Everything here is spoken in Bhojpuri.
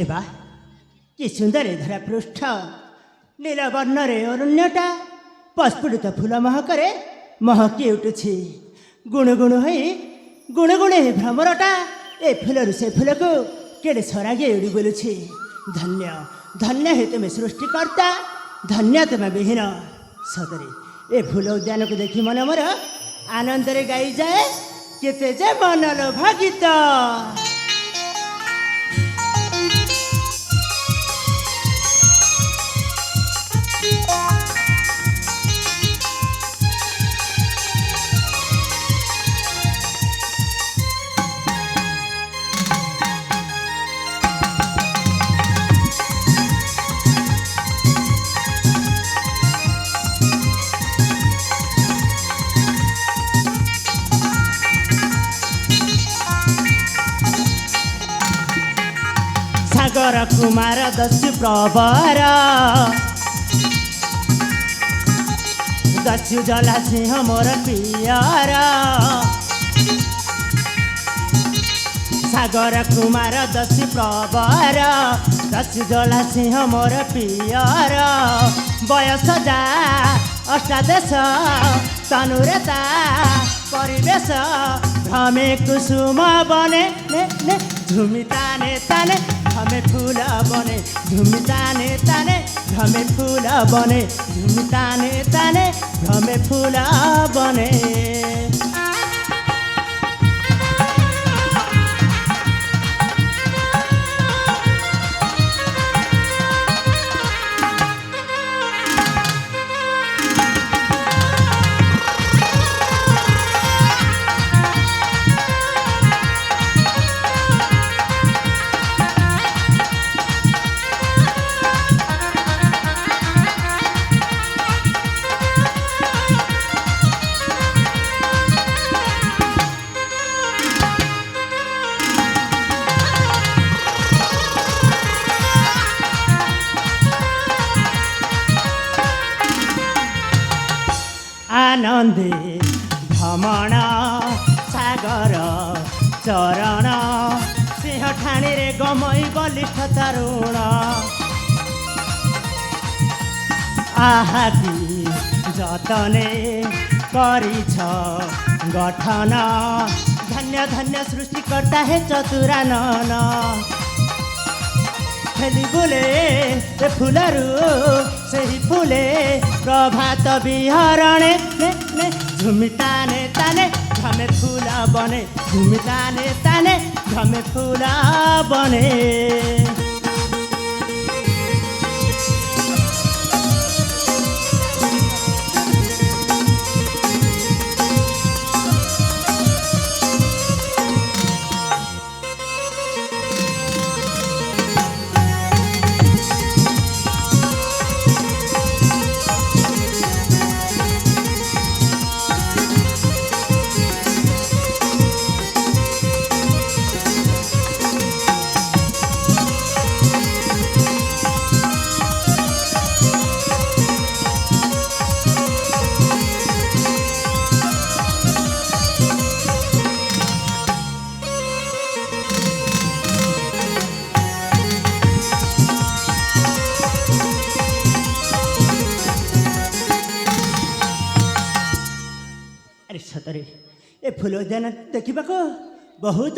अरे वाह कि सुंदर धरा पृष्ठ नीला वर्ण रे अरण्यटा पस्फुटित फूल महकरे महकी उठुछि गुणगुण गुणगुणे भ्रमरटा ए फूलरू से फूल को केड़े सरागे उड़ी बोलुछि धन्य धन्य हे तुम सृष्टिकर्ता धन्य तुम विहीन सतरे ए फूल उद्यान को देखी मन मोर आनंद रे गाई जाए केते जे मन लोभा गीत सागर कुमार दस्यु प्रवर दस्यु जला सिंह मोर पियर सागर कुमार दस्यु प्रवर दस्यु जला सिंह मोर पियर बयस जा अष्टादश तनुरेता परिवेश भ्रमे कुसुम बने ने झुमी ताने ताने भ्रमे फूल बने झुमी ताने ताने भ्रमे फूल बने झुमी ताने ताने भ्रमे फूल बने आनंदे भ्रमण सागर चरण सिंह ठाणी रे गमई बलिष्ठ तरुण आहाकी जतने करिछ गठन धन्य धन्य सृष्टिकर्ता हे चतुरानन खेली बोले ए फूलरू सही फूले प्रभात विहरणे ने झुमी ताने ताने घमे फूल बने झुमी ताने ताने घमे फूल बने सतरे ए फूल उद्यान देखा बहुत